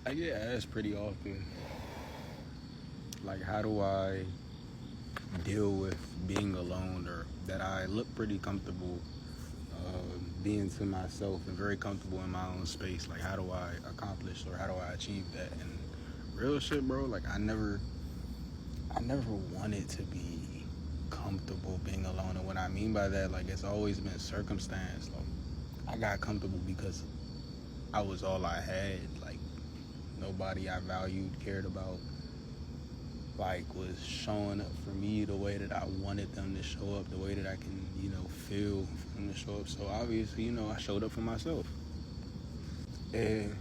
I get asked pretty often, like, how do I deal with being alone, or that I look pretty comfortable being to myself and very comfortable in my own space. Like, how do I accomplish, or how do I achieve that? And real shit, bro, like, I never wanted to be comfortable being alone. And what I mean by that, like, it's always been circumstance. Like, I got comfortable because I was all I had. Like, nobody I valued, cared about, like, was showing up for me the way that I wanted them to show up, the way that I can, feel for them to show up. So obviously, I showed up for myself. And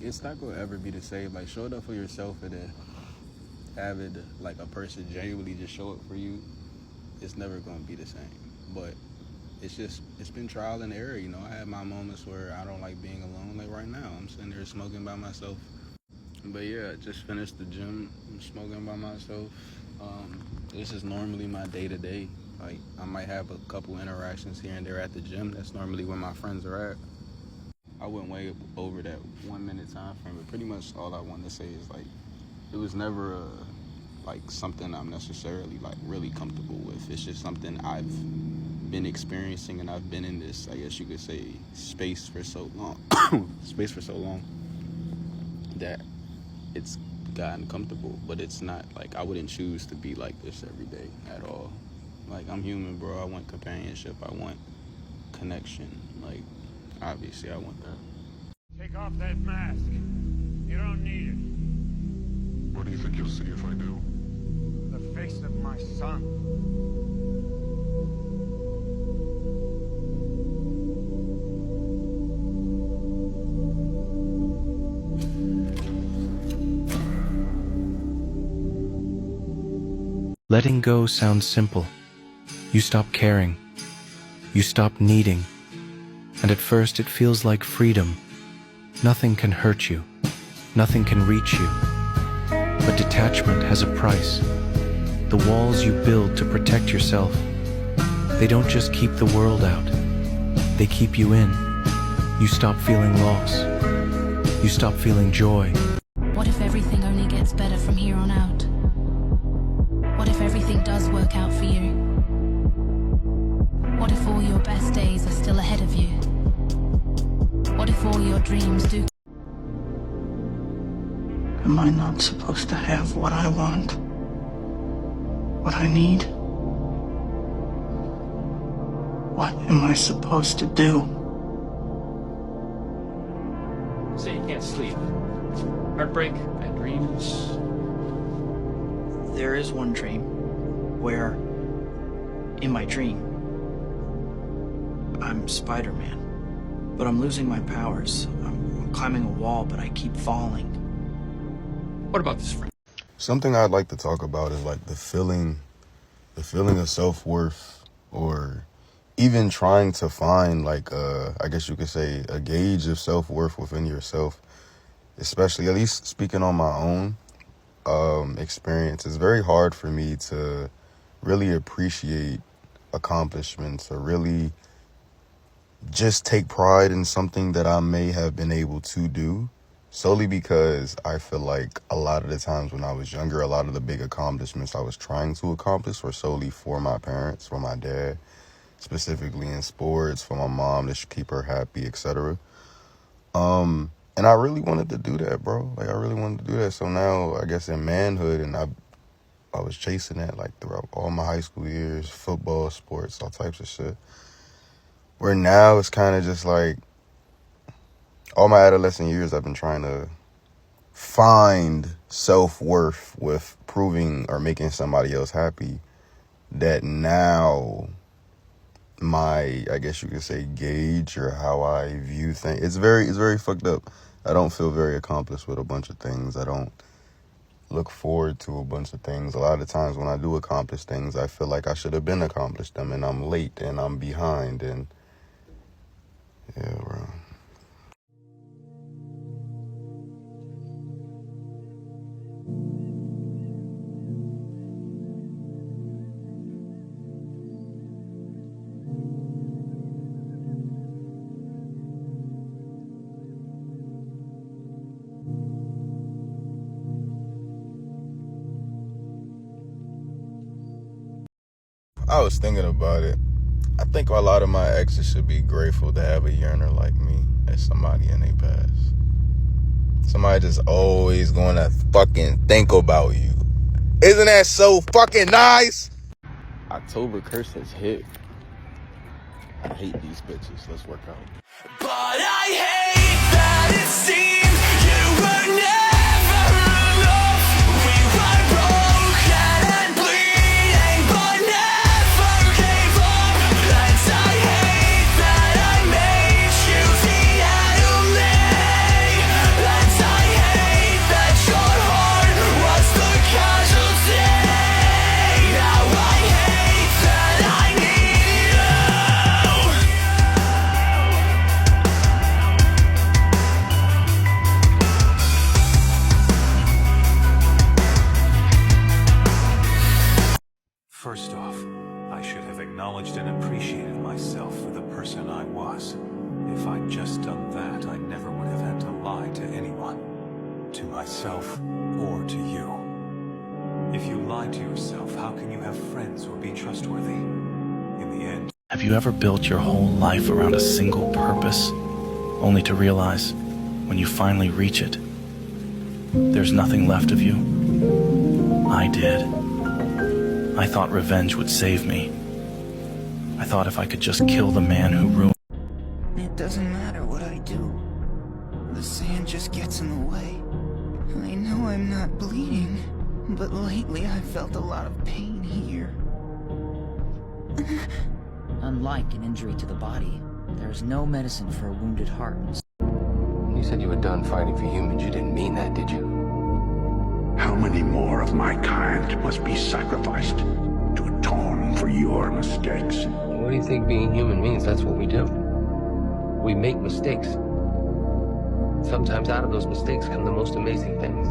it's not gonna ever be the same. Like, showing up for yourself and then having, like, a person genuinely just show up for you, it's never gonna be the same. But it's been trial and error. I had my moments where I don't like being alone. Like right now, I'm sitting there smoking by myself. But yeah, I just finished the gym. I'm smoking by myself. This is normally my day to day. Like, I might have a couple interactions here and there at the gym. That's normally where my friends are at. I went way over that 1 minute time frame, but pretty much all I wanted to say is, like, it was never like something I'm necessarily, like, really comfortable with. It's just something I've been experiencing, and I've been in this, I guess you could say, space for so long, that it's gotten comfortable. But it's not like I wouldn't choose to be like this every day at all. Like, I'm human, bro. I want companionship. I want connection. Like, obviously, I want that. Take off that mask. You don't need it. What do you think you'll see if I do? The face of my son. Letting go sounds simple. You stop caring. You stop needing. And at first it feels like freedom. Nothing can hurt you. Nothing can reach you. But detachment has a price. The walls you build to protect yourself, they don't just keep the world out. They keep you in. You stop feeling loss. You stop feeling joy. What if everything only gets better from here on out? What if everything does work out for you? What if all your best days are still ahead of you? What if all your dreams do? Am I not supposed to have what I want? What I need? What am I supposed to do? Say you can't sleep. Heartbreak, bad dreams. There is one dream where, in my dream, I'm Spider-Man, but I'm losing my powers. I'm climbing a wall, but I keep falling. What about this friend? Something I'd like to talk about is, like, the feeling of self-worth, or even trying to find, like, I guess you could say, a gauge of self-worth within yourself, especially, at least speaking on my own experience. It's very hard for me to really appreciate accomplishments, or really just take pride in something that I may have been able to do, solely because I feel like a lot of the times when I was younger, a lot of the big accomplishments I was trying to accomplish were solely for my parents, for my dad, specifically in sports, for my mom to keep her happy, etc. And I really wanted to do that, bro. Like, I really wanted to do that. So now, I guess in manhood, and I was chasing that, like, throughout all my high school years, football, sports, all types of shit. Where now it's kind of just like, all my adolescent years, I've been trying to find self-worth with proving or making somebody else happy. That now my, I guess you could say, gauge, or how I view things, it's very fucked up. I don't feel very accomplished with a bunch of things. I don't look forward to a bunch of things. A lot of times when I do accomplish things, I feel like I should have been accomplished them, and I'm late, and I'm behind, and yeah, bro. I was thinking about it. I think a lot of my exes should be grateful to have a yearner like me as somebody in their past. Somebody just always going to fucking think about you. Isn't that so fucking nice? October curse has hit. I hate these bitches. Let's work out. But I hate that it seems you were never enough. We were broken and bleeding, but never gave up. And I hate that I made you the enemy. And I hate that your heart was the casualty. Now I hate that I need you. First off, I should have acknowledged and appreciated myself for the person I was. If I'd just done that, I never would have had to lie to anyone. To myself or to you. If you lie to yourself, how can you have friends or be trustworthy? In the end, Have you ever built your whole life around a single purpose, only to realize, when you finally reach it, there's nothing left of you? I did. I thought revenge would save me. I thought if I could just kill the man who ruined. It doesn't matter what I do. The sand just gets in the way. I know I'm not bleeding, but lately I've felt a lot of pain here. Unlike an injury to the body, there is no medicine for a wounded heart. You said you were done fighting for humans. You didn't mean that, did you? How many more of my kind must be sacrificed to atone for your mistakes? What do you think being human means? That's what we do. We make mistakes. Sometimes out of those mistakes come the most amazing things.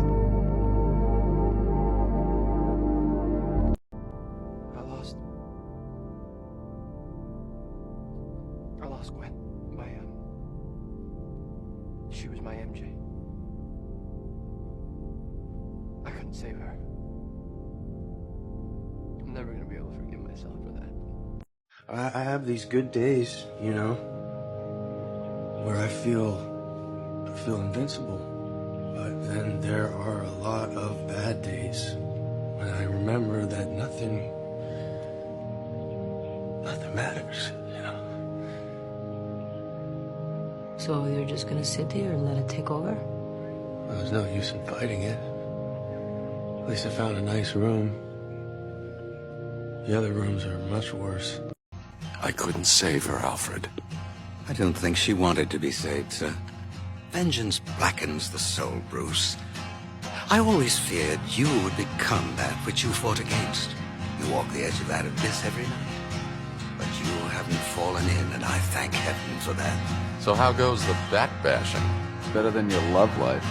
I lost Gwen. She was my MJ. I couldn't save her. I'm never gonna be able to forgive myself for that. I have these good days, you know, where I feel invincible. But then there are a lot of bad days when I remember that nothing matters, you know. So you're just gonna sit here and let it take over? Well, there's no use in fighting it. At least I found a nice room. The other rooms are much worse. I couldn't save her, Alfred. I don't think she wanted to be saved, sir. Vengeance blackens the soul, Bruce. I always feared you would become that which you fought against. You walk the edge of that abyss every night. But you haven't fallen in, and I thank heaven for that. So how goes the back bashing? Better than your love life.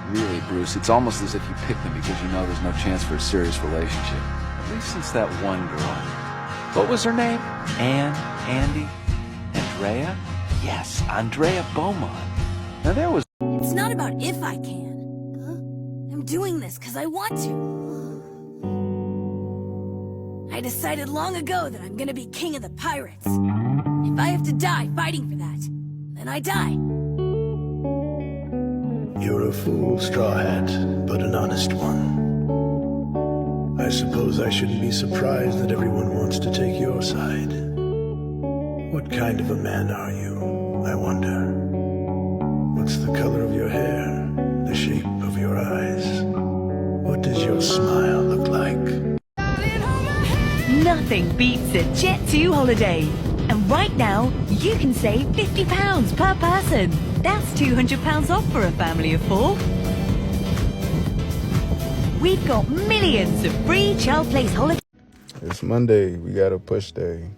Really, Bruce, it's almost as if you picked them because you know there's no chance for a serious relationship. At least since that one girl. What was her name? Anne? Andy? Andrea? Yes, Andrea Beaumont. Now there was... It's not about if I can. I'm doing this because I want to. I decided long ago that I'm gonna be king of the pirates. If I have to die fighting for that, then I die. You're a fool, Straw Hat, but an honest one. I suppose I shouldn't be surprised that everyone wants to take your side. What kind of a man are you, I wonder? What's the color of your hair? The shape of your eyes? What does your smile look like? Nothing beats a Jet2 holiday. And right now, you can save £50 per person. That's £200 off for a family of 4. We've got millions of free child place holidays. It's Monday. We got a push day.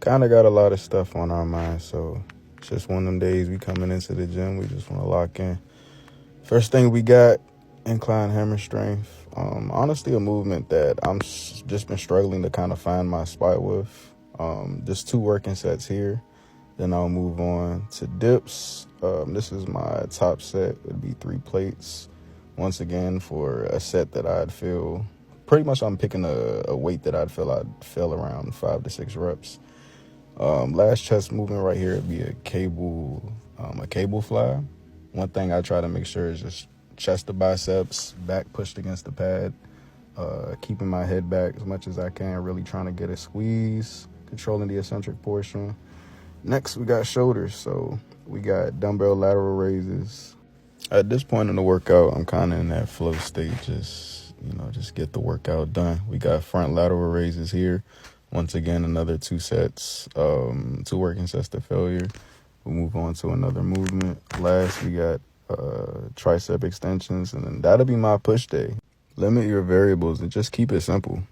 Kind of got a lot of stuff on our minds, so it's just one of them days we coming into the gym. We just want to lock in. First thing we got, incline hammer strength. Honestly, a movement that I'm just been struggling to kind of find my spot with. Just 2 working sets here. Then I'll move on to dips. This is my top set. It'd be 3 plates. Once again, for a set that I'd feel pretty much I'm picking a weight that I'd feel around 5 to 6 reps. Last chest movement right here would be a cable fly. One thing I try to make sure is just chest to biceps, back pushed against the pad, keeping my head back as much as I can, really trying to get a squeeze, controlling the eccentric portion. Next, we got shoulders. So we got dumbbell lateral raises. At this point in the workout, I'm kind of in that flow state, just get the workout done. We got front lateral raises here. Once again, another 2 sets, 2 working sets to failure. We'll move on to another movement. Last, we got tricep extensions, and then that'll be my push day. Limit your variables and just keep it simple.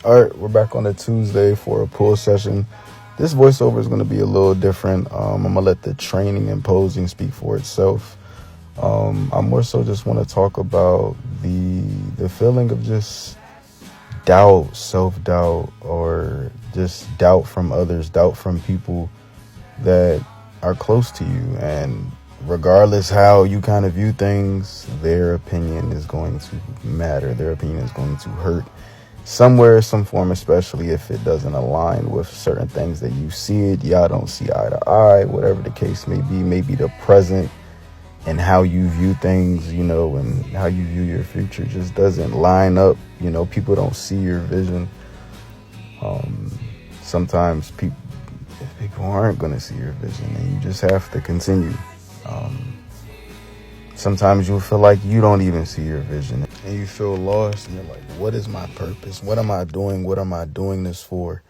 All right, we're back on a Tuesday for a pull session. This voiceover is going to be a little different. I'm going to let the training and posing speak for itself. I more so just want to talk about the feeling of just doubt, self-doubt, or just doubt from others, doubt from people that are close to you. And regardless how you kind of view things, their opinion is going to matter. Their opinion is going to hurt somewhere, some form, especially if it doesn't align with certain things that you see it. Y'all don't see eye to eye, whatever the case may be. Maybe the present and how you view things, and how you view your future just doesn't line up. People don't see your vision. Sometimes people aren't going to see your vision, and you just have to continue. Sometimes you'll feel like you don't even see your vision, and you feel lost, and you're like, what is my purpose? What am I doing? What am I doing this for?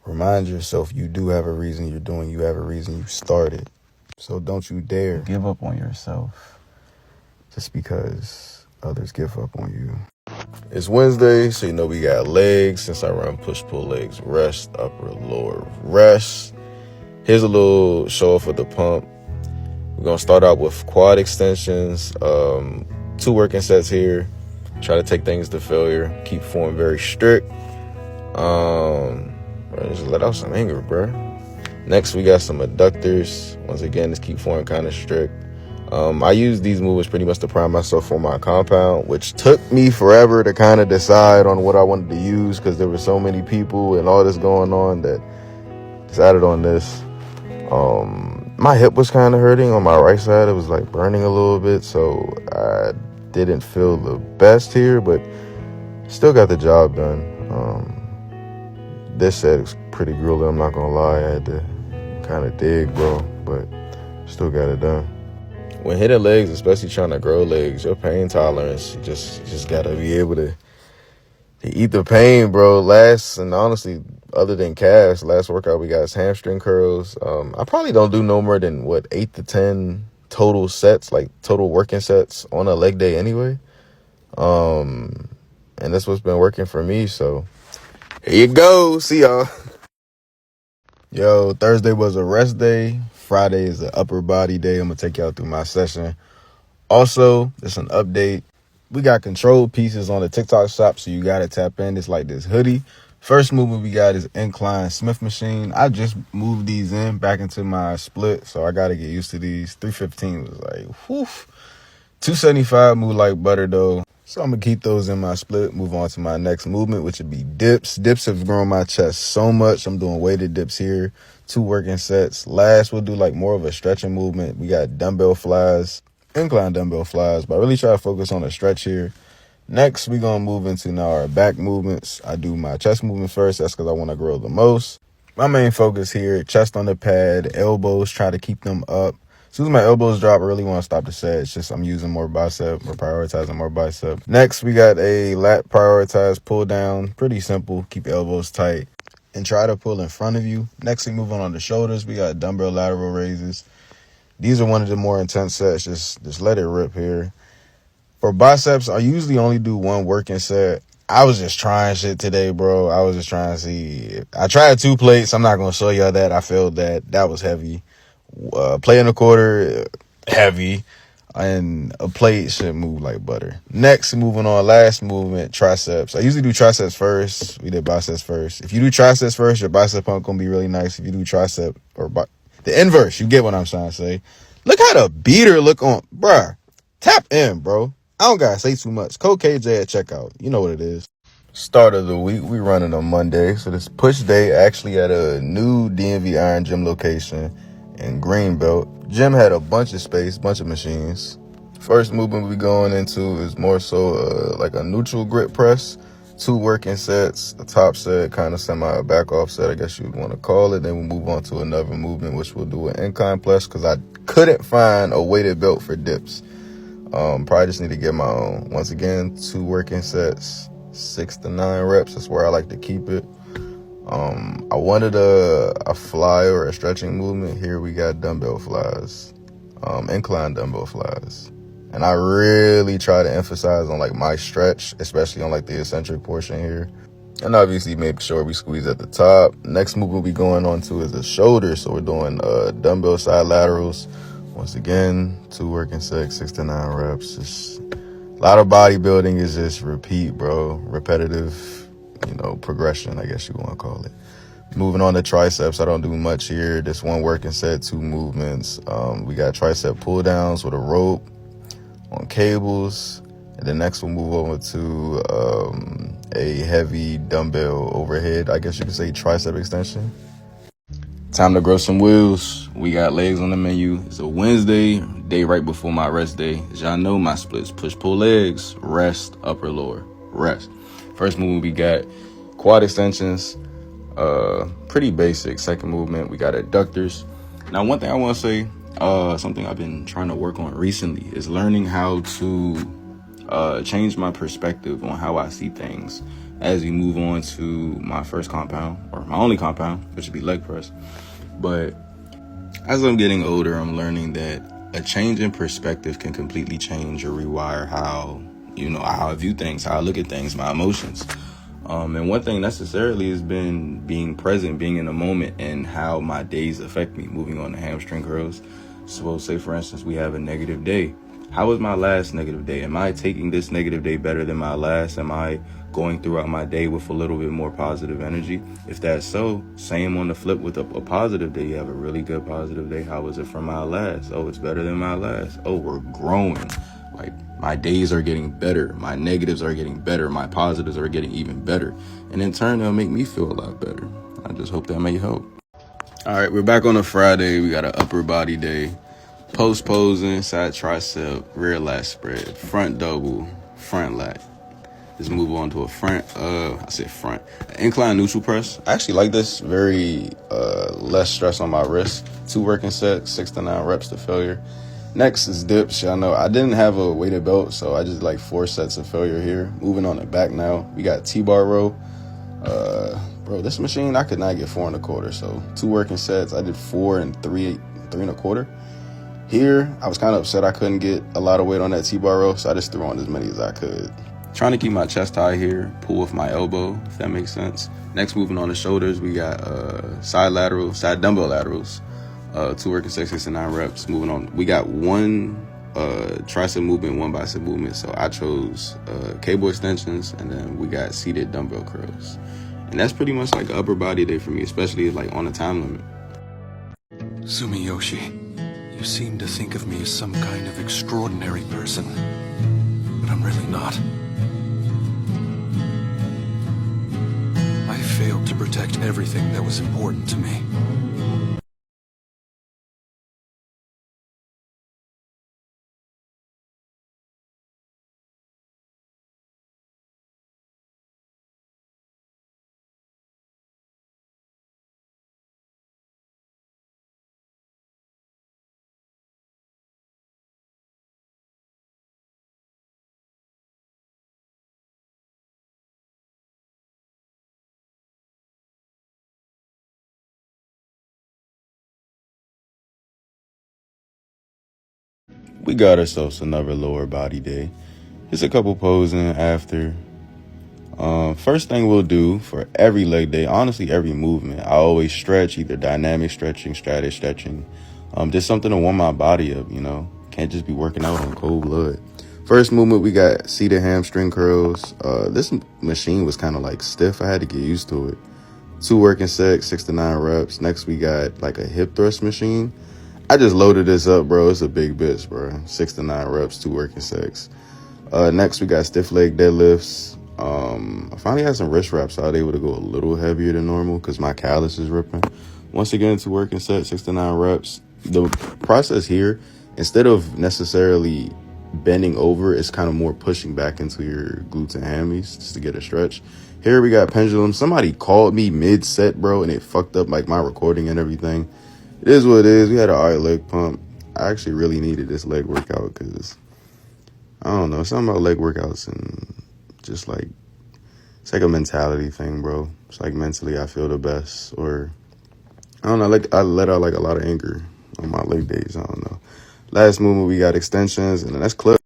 Remind yourself you do have a reason you're doing. You have a reason you started. So don't you dare give up on yourself just because others give up on you. It's Wednesday, so we got legs. Since I run push-pull legs, rest, upper, lower, rest. Here's a little show off of the pump. We're going to start out with quad extensions, 2 working sets here. Try to take things to failure. Keep form very strict. Just let out some anger, bro. Next, we got some adductors. Once again, just keep form kind of strict. I use these movements pretty much to prime myself for my compound, which took me forever to kind of decide on what I wanted to use because there were so many people and all this going on that decided on this. My hip was kind of hurting on my right side. It was like burning a little bit, so I didn't feel the best here, but still got the job done. This set is pretty grueling, I'm not gonna lie. I had to kind of dig, bro, but still got it done. When hitting legs, especially trying to grow legs, your pain tolerance, you just gotta be able to eat the pain, bro. And honestly, other than calves, last workout we got is hamstring curls. I probably don't do no more than 8 to 10 total sets, like total working sets on a leg day anyway. And that's what's been working for me. So here you go. See y'all. Yo, Thursday was a rest day. Friday is an upper body day. I'm gonna take y'all through my session. Also, just an update. We got control pieces on the TikTok shop, so you gotta tap in. It's like this hoodie. First movement we got is incline Smith machine. I just moved these back into my split, so I gotta get used to these. 315 was like, whew. 275 move like butter though. So I'm gonna keep those in my split. Move on to my next movement, which would be dips. Dips have grown my chest so much. I'm doing weighted dips here. 2 working sets. Last, we'll do like more of a stretching movement. We got dumbbell flies, incline dumbbell flies, but I really try to focus on a stretch here. Next, we're going to move into now our back movements. I do my chest movement first. That's because I want to grow the most. My main focus here, chest on the pad, elbows, try to keep them up. As soon as my elbows drop, I really want to stop the set. It's just I'm using more bicep or prioritizing more bicep. Next, we got a lat prioritized pull down. Pretty simple. Keep your elbows tight and try to pull in front of you. Next, we move on the shoulders. We got dumbbell lateral raises. These are one of the more intense sets. Just let it rip here. For biceps, I usually only do 1 working set. I was just trying shit today, bro. I was just trying to see. I tried 2 plates. I'm not going to show y'all that. I failed that. That was heavy. Plate and a quarter, heavy. And a plate should move like butter. Next, moving on, last movement, triceps. I usually do triceps first. We did biceps first. If you do triceps first, your bicep pump going to be really nice. If you do tricep or the inverse, you get what I'm trying to say. Look how the beater look on, bruh. Tap in, bro. I don't gotta say too much. Code KJ at checkout. You know what it is. Start of the week, we running on Monday. So this push day actually at a new DMV Iron Gym location in Greenbelt. Gym had a bunch of space, bunch of machines. First movement we going into is more so like a neutral grip press. 2 working sets, a top set, kind of semi back off set, I guess you would want to call it. Then we'll move on to another movement, which we'll do an incline press because I couldn't find a weighted belt for dips. Probably just need to get my own. Once again, 2 working sets, 6 to 9 reps. That's where I like to keep it. I wanted a fly or a stretching movement. Here we got dumbbell flies, incline dumbbell flies. And I really try to emphasize on like my stretch, especially on like the eccentric portion here. And obviously make sure we squeeze at the top. Next move we'll be going on to is the shoulder. So we're doing dumbbell side laterals. Once again, 2 working sets, 6 to 9 reps. Just a lot of bodybuilding is just repeat, bro. Repetitive, progression, I guess you want to call it. Moving on to triceps, I don't do much here. Just 1 working set, 2 movements. We got tricep pull downs with a rope on cables. And then next we'll move over to a heavy dumbbell overhead, I guess you could say tricep extension. Time to grow some wheels. We got legs on the menu. It's a Wednesday, day right before my rest day. As y'all know, my splits: push, pull legs, rest, upper, lower, rest. First movement, we got quad extensions. Pretty basic. Second movement, we got adductors. Now, one thing I want to say, something I've been trying to work on recently is learning how to change my perspective on how I see things as we move on to my first compound, or my only compound, which would be leg press. But as I'm getting older, I'm learning that a change in perspective can completely change or rewire how I view things, how I look at things, my emotions. And one thing necessarily has been being present, being in the moment, and how my days affect me. Moving on to hamstring curls. Suppose, say for instance, we have a negative day. How was my last negative day? Am I taking this negative day better than my last? Am I going throughout my day with a little bit more positive energy? If that's so, same on the flip with a positive day. You have a really good positive day. How was it from my last? Oh, it's better than my last. Oh, we're growing. Like, my days are getting better. My negatives are getting better. My positives are getting even better. And in turn, that'll make me feel a lot better. I just hope that may help. All right, we're back on a Friday. We got an upper body day. Post posing, side tricep, rear lat spread, front double, front lat. Let's move on to a front, incline neutral press. I actually like this, very less stress on my wrist. 2 working sets, 6 to 9 reps to failure. Next is dips. Y'all know I didn't have a weighted belt, so I just like 4 sets of failure here. Moving on the back now, we got T-bar row. Bro, this machine, I could not get 4 1/4. So 2 working sets, I did 4 and 3 1/4. Here, I was kind of upset I couldn't get a lot of weight on that T-bar row, so I just threw on as many as I could. Trying to keep my chest high here, pull with my elbow, if that makes sense. Next, moving on the shoulders, we got side dumbbell laterals. 2 working sets, 6 to 9 reps. Moving on, we got 1 tricep movement, 1 bicep movement. So I chose cable extensions, and then we got seated dumbbell curls. And that's pretty much like an upper body day for me, especially like on a time limit. Sumiyoshi, you seem to think of me as some kind of extraordinary person, but I'm really not. I failed to protect everything that was important to me. We got ourselves another lower body day. Just a couple posing after. First thing we'll do for every leg day, honestly every movement, I always stretch, either dynamic stretching, static stretching. Just something to warm my body up, Can't just be working out on cold blood. First movement, we got seated hamstring curls. This machine was kind of like stiff. I had to get used to it. 2 working sets, 6 to 9 reps. Next, we got like a hip thrust machine. I just loaded this up, bro. It's a big bitch, bro. 6 to 9 reps, 2 working sets. Next, we got stiff leg deadlifts. I finally had some wrist wraps, so I was able to go a little heavier than normal because my callus is ripping. Once again, to working set, 6 to 9 reps. The process here, instead of necessarily bending over, it's kind of more pushing back into your glutes and hammies just to get a stretch. Here we got pendulum. Somebody called me mid-set, bro, and it fucked up like my recording and everything. It is what it is. We had an alright leg pump. I actually really needed this leg workout because, I don't know, something about leg workouts and just like, it's like a mentality thing, bro. It's like mentally I feel the best, or I don't know, like I let out like a lot of anger on my leg days. I don't know. Last movement, we got extensions, and that's clip.